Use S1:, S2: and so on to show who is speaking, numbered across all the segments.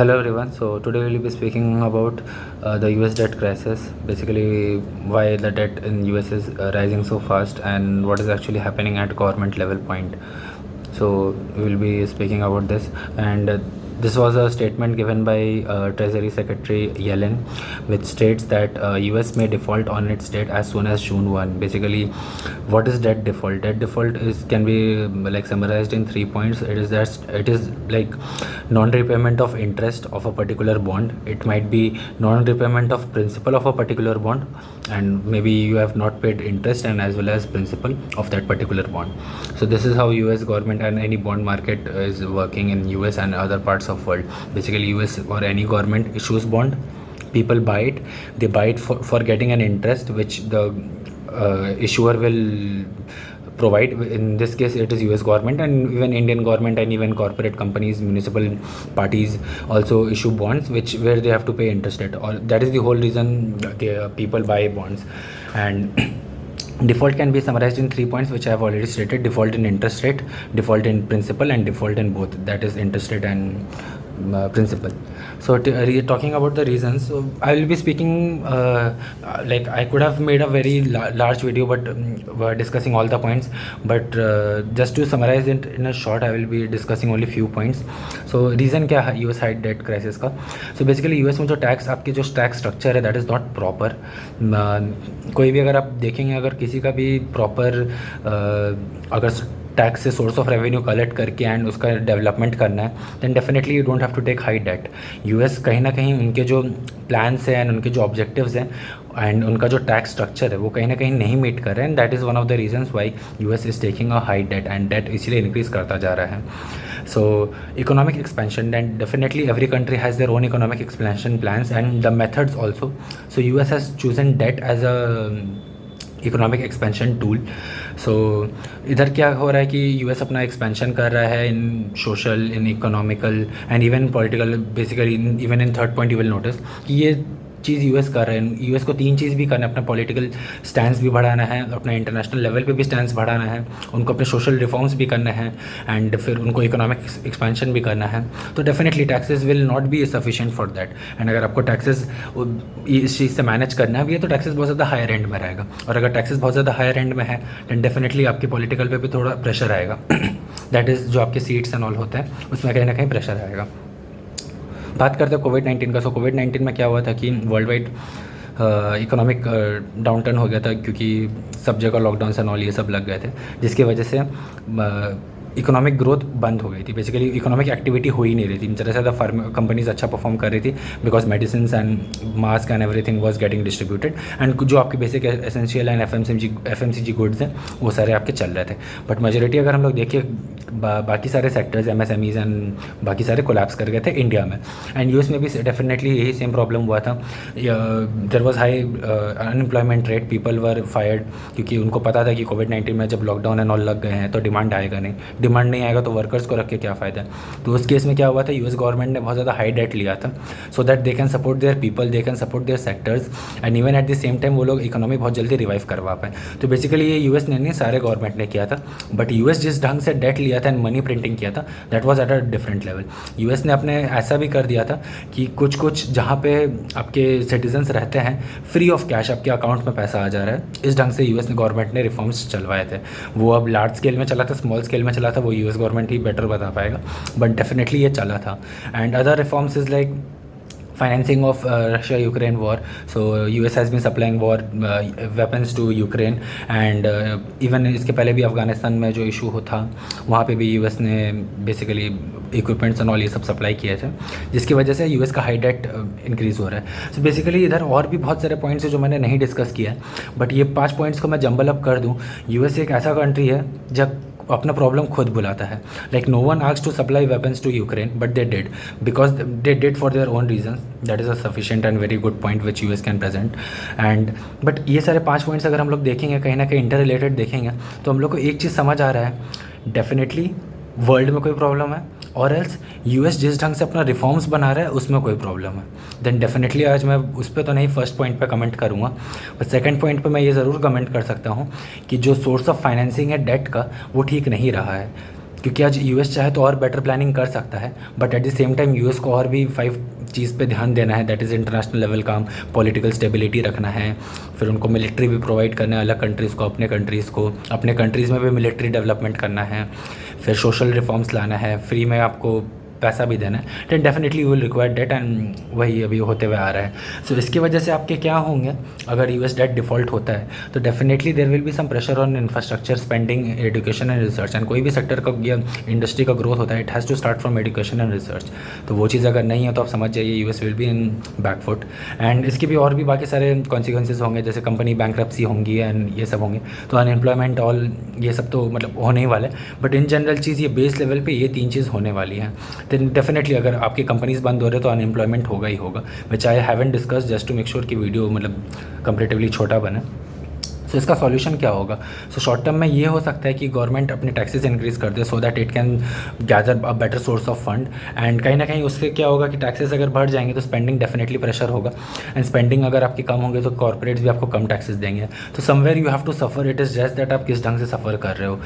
S1: Hello everyone. So today we will be speaking about the US debt crisis. Basically, why the debt in US is rising so fast and what is actually happening at government level point. So we will be speaking about this, and this was a statement given by Treasury Secretary Yellen, which states that US may default on its debt as soon as June 1. Basically, what is debt default? Debt default is can be like summarized in 3 points. It is like non-repayment of interest of a particular bond. It might be non-repayment of principal of a particular bond, and maybe you have not paid interest and as well as principal of that particular bond. So this is how US government and any bond market is working in US and other parts of world. Basically, US or any government issues bond, people buy it. They buy it for getting an interest which the issuer will provide. In this case it is US government, and even Indian government and even corporate companies, municipal parties also issue bonds where they have to pay interest at, or that is the whole reason people buy bonds. And default can be summarized in 3 points, which I have already stated: default in interest rate, default in principal, and default in both, that is interest rate and principal. So talking about the reasons, so I will be speaking like I could have made a very large video, but discussing all the points, but just to summarize it in a short, I will be discussing only few points. So reason क्या है US high date crisis का? So basically US में जो tax, आपकी जो tax structure है, that is not proper. कोई भी अगर आप देखेंगे, अगर किसी का भी प्रॉपर अगर टैक्स से सोर्स ऑफ रेवेन्यू कलेक्ट करके एंड उसका डेवलपमेंट करना है, then definitely you don't have to take high debt. US कहीं ना कहीं उनके जो प्लान्स हैं एंड उनके जो ऑब्जेक्टिव्स हैं एंड उनका जो टैक्स स्ट्रक्चर है वो कहीं ना कहीं नहीं मीट कर रहे हैं, and that is one of the reasons why US is taking a high debt, and debt इसलिए इंक्रीज करता जा रहा है. So economic expansion, and definitely every country has their own economic expansion plans and the methods also. So US has chosen debt as a economic expansion tool. So इधर क्या हो रहा है कि यूएस अपना एक्सपेंशन कर रहा है in social, in economical and even political. Basically even in third point you will notice कि ये चीज़ यूएस कर रहे हैं. यूएस को 3 चीज़ भी करना है: अपना पॉलिटिकल स्टैंड भी बढ़ाना है, अपना इंटरनेशनल लेवल पे भी स्टैंड बढ़ाना है, उनको अपने सोशल रिफॉर्म्स भी करना है, एंड फिर उनको इकोनॉमिक एक्सपेंशन भी करना है. तो definitely taxes will not be sufficient for that. And अगर आपको टैक्सेस इस चीज़ से मैनेज करना भी है तो टैक्सेस बहुत ज़्यादा हायर एंड में रहेगा, और अगर टैक्सेस बहुत ज़्यादा हायर एंड में है दैन डेफिनेटली आपके पॉलिटिकल पे भी थोड़ा प्रेशर आएगा. दैट इज़ जो आपके सीट्स एंड ऑल होते हैं उसमें कहीं ना कहीं प्रेशर आएगा. बात करते हैं कोविड-19 का. सो कोविड-19 में क्या हुआ था कि वर्ल्ड वाइड इकोनॉमिक डाउनटर्न हो गया था, क्योंकि सब जगह लॉकडाउन एंड ऑल ये सब लग गए थे, जिसकी वजह से इकोनॉमिक ग्रोथ बंद हो गई थी. बेसिकली इकोनॉमिक एक्टिविटी हो ही नहीं रही थी. ज़्यादा से ज़्यादा फार्मा कंपनीज अच्छा परफॉर्म कर रही थी because medicine and mask and everything was getting distributed, and जो आपके basic essential and FMCG goods हैं वो सारे आपके चल रहे थे. बट मेजोरिटी अगर हम लोग देखिए बाकी सारे सेक्टर्स, एमएसएमईज एंड बाकी सारे कोलैप्स कर गए थे इंडिया में. एंड यूएस में भी डेफिनेटली यही सेम प्रॉब्लम हुआ था. There was high unemployment rate, people were fired, क्योंकि उनको पता था कि कोविड-19 में जब लॉकडाउन एंड ऑल लग गए हैं तो डिमांड आएगा नहीं. डिमांड नहीं आएगा तो वर्कर्स को रख के क्या फ़ायदा. तो उस केस में क्या हुआ था, यूएस गवर्नमेंट ने बहुत ज़्यादा हाई डेट लिया था so that they can support their people, they can support their sectors, and even at the same time वो लोग इकोनॉमी बहुत जल्दी रिवाइव करवा पाए. तो बेसिकली ये यूएस ने नहीं, सारे गवर्नमेंट ने किया था. बट यूएस जिस ढंग से डेट लिया था एंड मनी प्रिंटिंग किया था, that was at a different level. US ने अपने ऐसा भी कर दिया था कि कुछ जहाँ पे आपके सिटीजन्स रहते हैं फ्री ऑफ कैश आपके अकाउंट में पैसा आ जा रहा है. इस ढंग से यूएस ने गवर्नमेंट ने रिफॉर्म्स चलवाए थे. वो अब लार्ज स्केल में चला था, स्मॉल स्केल में चला था, वो यूएस गवर्नमेंट ही बेटर बता पाएगा, बट डेफिनेटली ये चला था. And other reforms is like financing of Russia-Ukraine war. So US has been supplying war weapons to Ukraine, and even इसके पहले भी अफ़गानिस्तान में जो इशू हो था वहाँ पे भी US ने बेसिकली इक्विपमेंट्स एंड ऑल ये सब सप्लाई किए थे, जिसकी वजह से US का हाई डेट इंक्रीज़ हो रहा है. सो बेसिकली इधर और भी बहुत सारे पॉइंट्स हैं जो मैंने नहीं डिस्कस किया, बट ये 5 पॉइंट्स को मैं जंबल अप कर दूँ. US एक ऐसा कंट्री है जब अपना प्रॉब्लम खुद बुलाता है. Like no one asked to supply weapons to Ukraine, but they did because they did for their own reasons. That is a sufficient and very good point which US can present. And but ये सारे 5 points अगर हम लोग देखेंगे, कहीं ना कहीं inter related देखेंगे, तो हम लोग को एक चीज़ समझ आ रहा है, डेफिनेटली वर्ल्ड में कोई प्रॉब्लम है, और एल्स यूएस जिस ढंग से अपना रिफॉर्म्स बना रहा है उसमें कोई प्रॉब्लम है. देन डेफिनेटली आज मैं उस पर तो नहीं फर्स्ट पॉइंट पे कमेंट करूँगा, बट सेकंड पॉइंट पे मैं ये ज़रूर कमेंट कर सकता हूँ कि जो सोर्स ऑफ फाइनेंसिंग है डेट का वो ठीक नहीं रहा है. क्योंकि आज यूएस चाहे तो और बेटर प्लानिंग कर सकता है, but at the same time US को और भी 5 चीज़ पे ध्यान देना है, दैट इज़ इंटरनेशनल लेवल काम, पॉलिटिकल स्टेबिलिटी रखना है, फिर उनको मिलिट्री भी प्रोवाइड करना है अलग कंट्रीज़ को, अपने कंट्रीज़ में भी मिलिट्री डेवलपमेंट करना है, फिर सोशल रिफॉर्म्स लाना है, फ्री में आपको पैसा भी देना है, then definitely will require debt, and वही अभी होते हुए आ रहा है। सो इसकी वजह से आपके क्या होंगे, अगर यूएस डेट डिफ़ॉल्ट होता है तो definitely there will be some pressure on infrastructure spending, education and research, and कोई भी सेक्टर का या इंडस्ट्री का ग्रोथ होता है it has to start from education and research. तो वो चीज़ अगर नहीं है तो आप समझ जाइए US will be in back foot, and इसके भी और भी बाकी सारे कॉन्सिक्वेंसेज होंगे, जैसे कंपनी बैंकरप्सी होंगी एंड ये सब होंगे, तो अनएम्प्लॉयमेंट ऑल ये सब तो मतलब होने ही वाले, बट इन जनरल चीज़ ये बेस लेवल पे ये 3 चीज़ होने वाली हैं। देन डेफिनेटली अगर आपकी कंपनीज़ बंद हो रहे तो अनएम्प्लॉयमेंट होगा ही होगा, which I haven discuss just to make sure कि वीडियो मतलब कंपेरेटिवली छोटा बने। सो इसका सॉल्यूशन क्या होगा? सो शॉर्ट टर्म में ये हो सकता है कि गवर्नमेंट अपने टैक्सेस इंक्रीज़ कर दे so that it can gather a better source of fund, and कहीं ना कहीं उससे क्या होगा कि टैक्सेस अगर बढ़ जाएंगे तो स्पेंडिंग डेफिनेटली प्रेशर होगा, एंड स्पेंडिंग अगर आपकी कम होंगे तो कॉर्पोरेट्स भी आपको कम टैक्सेस देंगे। तो somewhere you have to suffer, it is just that आप किस ढंग से सफ़र कर रहे हो।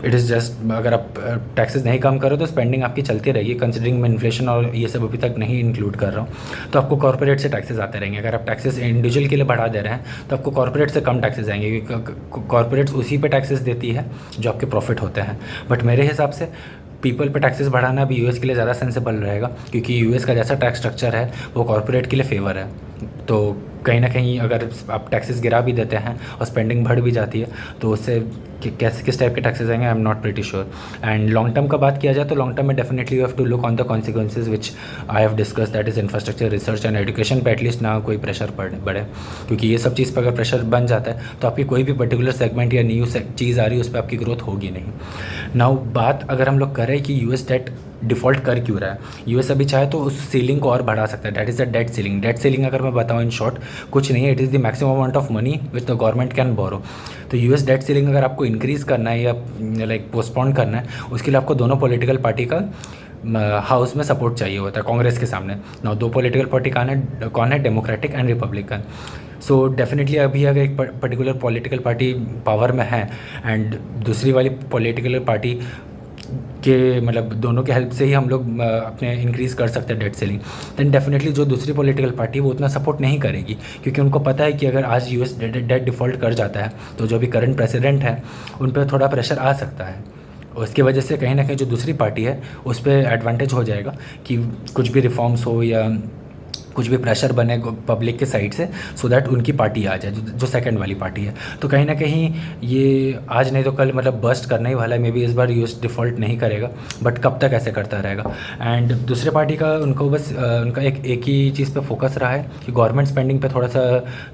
S1: इट इज़ जस्ट अगर आप टैक्सेस नहीं कम करो तो स्पेंडिंग आपकी चलती रहेगी, कंसिडरिंग मैं इन्फ्लेशन और ये सब अभी तक नहीं इंक्लूड कर रहा हूँ, तो आपको कॉर्पोरेट से टैक्सेस आते रहेंगे। अगर आप टैक्सेस इंडिविजुअल के लिए बढ़ा दे रहे हैं तो आपको कॉर्पोरेट से कम टैक्सेस आएंगे, क्योंकि कॉर्पोरेट्स उसी पे टैक्सेस देती है जो आपके प्रॉफिट होते हैं। बट मेरे हिसाब से पीपल पे टैक्सेस बढ़ाना भी यूएस के लिए ज़्यादा सेंसेबल रहेगा, क्योंकि यूएस का जैसा टैक्स स्ट्रक्चर है वो कॉर्पोरेट के लिए फेवर है। तो कहीं ना कहीं अगर आप टैक्सेस गिरा भी देते हैं और स्पेंडिंग बढ़ भी जाती है तो उससे कैसे किस टाइप के टैक्सेस आएंगे I am not pretty sure. And long term का बात किया जाए तो लॉन्ग टर्म में definitely you have to look on the consequences which I have discuss, that is infrastructure, research and education पे एटलीस्ट ना कोई प्रेशर बढ़े, क्योंकि ये सब चीज़ पर अगर प्रेशर बन जाता है तो आपकी कोई भी पर्टिकुलर सेगमेंट या न्यू चीज़ आ रही है उस पर आपकी ग्रोथ होगी नहीं। नाउ बात अगर हम लोग करें कि यूएस डेट डिफ़ॉल्ट कर क्यों रहा है, यूएस अभी चाहे तो उस सीलिंग को और बढ़ा सकता है, that is the debt ceiling. Debt ceiling अगर मैं बताऊँ इन शॉर्ट कुछ नहीं है, it is the maximum amount of money which the government can borrow. तो यूएस डेट सीलिंग अगर आपको इंक्रीज़ करना है या लाइक पोस्टपोन करना है, उसके लिए आपको दोनों पॉलिटिकल पार्टी का हाउस में सपोर्ट चाहिए होता है कांग्रेस के सामने। ना 2 पॉलिटिकल पार्टी कौन है, democratic and Republican. So definitely अभी अगर एक पर्टिकुलर पॉलिटिकल पार्टी पावर में है एंड दूसरी वाली पॉलिटिकल पार्टी के मतलब दोनों के हेल्प से ही हम लोग अपने इंक्रीज़ कर सकते हैं डेट सेलिंग, देन डेफिनेटली जो दूसरी पॉलिटिकल पार्टी वो उतना सपोर्ट नहीं करेगी, क्योंकि उनको पता है कि अगर आज यूएस डेट डिफ़ॉल्ट कर जाता है तो जो भी करंट प्रेसिडेंट है उन पर थोड़ा प्रेशर आ सकता है। उसकी वजह से कहीं ना कहीं जो दूसरी पार्टी है उस पर एडवांटेज हो जाएगा कि कुछ भी रिफॉर्म्स हो या कुछ भी प्रेशर बने पब्लिक के साइड से, सो दैट उनकी पार्टी आ जाए जो सेकंड वाली पार्टी है। तो कहीं ना कहीं ये आज नहीं तो कल मतलब बस्ट करने ही वाला है। मे बी इस बार यूएस डिफ़ॉल्ट नहीं करेगा, बट कब तक ऐसे करता रहेगा। एंड दूसरे पार्टी का उनको बस उनका एक ही चीज़ पे फोकस रहा है कि गवर्नमेंट स्पेंडिंग पे थोड़ा सा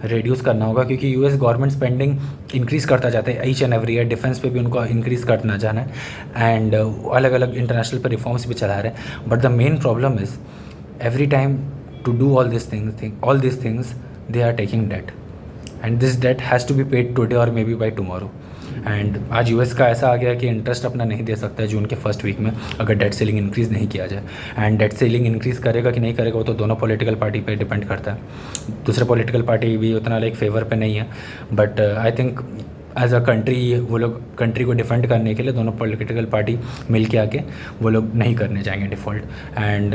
S1: रिड्यूस करना होगा, क्योंकि यूएस गवर्नमेंट स्पेंडिंग इंक्रीज़ करता जाता है each and every year. Defence पे भी उनको इंक्रीज़ करना जाना है एंड अलग अलग इंटरनेशनल पे रिफॉर्म्स भी चला रहे हैं। But the main problem is every time to do all these things they are taking debt, and this debt has to be paid today or maybe by tomorrow। And आज US का ऐसा आ गया कि interest अपना नहीं दे सकता है जून के फर्स्ट वीक में अगर डेट सेलिंग इंक्रीज़ नहीं किया जाए। एंड डेट सेलिंग इंक्रीज़ करेगा कि नहीं करेगा वो तो दोनों पॉलिटिकल पार्टी पे डिपेंड करता है। दूसरे पॉलिटिकल पार्टी भी उतना लाइक फेवर पे नहीं है, but I think as a country वो लोग कंट्री को डिफेंड करने के लिए दोनों पॉलिटिकल पार्टी मिल के आके वो लोग नहीं करने जाएंगे डिफ़ॉल्ट। एंड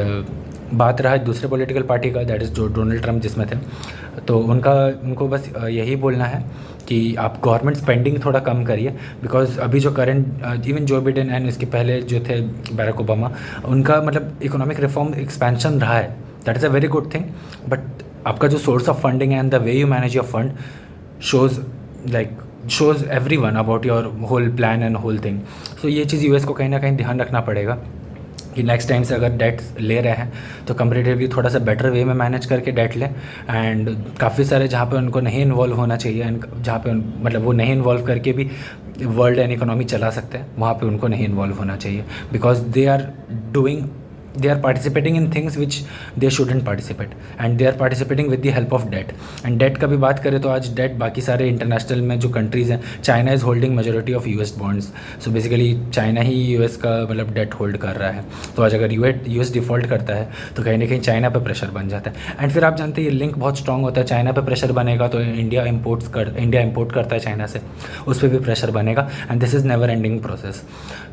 S1: बात रहा दूसरे पॉलिटिकल पार्टी का, दैट इज़ जो डोनाल्ड ट्रंप जिसमें थे, तो उनको बस यही बोलना है कि आप गवर्नमेंट स्पेंडिंग थोड़ा कम करिए, बिकॉज अभी जो current even Joe Biden and इसके पहले जो थे बैरक ओबामा, उनका मतलब इकोनॉमिक रिफॉर्म एक्सपेंशन रहा है, that is a very good thing. But आपका जो source of funding and the way you manage your fund shows everyone about your whole plan and whole thing. So ये चीज़ US को कहीं ना कहीं ध्यान रखना पड़ेगा कि नेक्स्ट टाइम से अगर डेट ले रहे हैं तो कंपेरेटिवली थोड़ा सा बेटर वे में मैनेज करके डेट लें। एंड काफ़ी सारे जहाँ पे उनको नहीं इन्वॉल्व होना चाहिए एंड जहाँ पे मतलब वो नहीं इन्वॉल्व करके भी वर्ल्ड एंड इकोनॉमी चला सकते हैं, वहाँ पे उनको नहीं इन्वॉल्व होना चाहिए, because they are doing they are participating in things which they shouldn't participate, and they are participating with the help of debt. And debt का भी बात करें तो आज debt बाकी सारे इंटरनेशनल में जो कंट्रीज़ हैं, China is holding majority of US bonds. So basically China he US का मतलब डेट होल्ड कर रहा है. तो आज अगर यूएस डिफ़ॉल्ट करता है तो कहीं ना कहीं चाइना पे प्रेशर बन जाता है. एंड फिर आप जानते हैं ये लिंक बहुत स्ट्रॉन्ग होता है. चाइना पे प्रेशर बनेगा तो इंडिया इम्पोर्ट करता है चाइना से, उस पर भी प्रेशर बनेगा. And this is never ending process.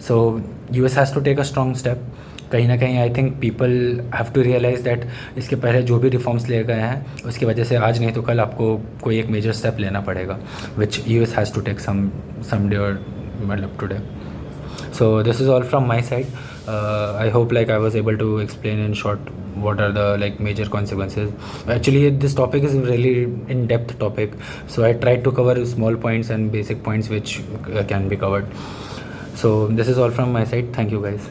S1: So US has to take a strong step. कहीं ना कहीं I think people have to realise that इसके पहले जो भी रिफॉर्म्स लिए गए हैं उसकी वजह से आज नहीं तो कल आपको कोई एक मेजर स्टेप लेना पड़ेगा, which US has to take some day और मतलब today. So this is all from my side. I hope like I was able to explain in short what are the like major consequences. Actually this topic is really in-depth topic, so I tried to cover small points and basic points which can be covered. So this is all from my side. Thank you guys.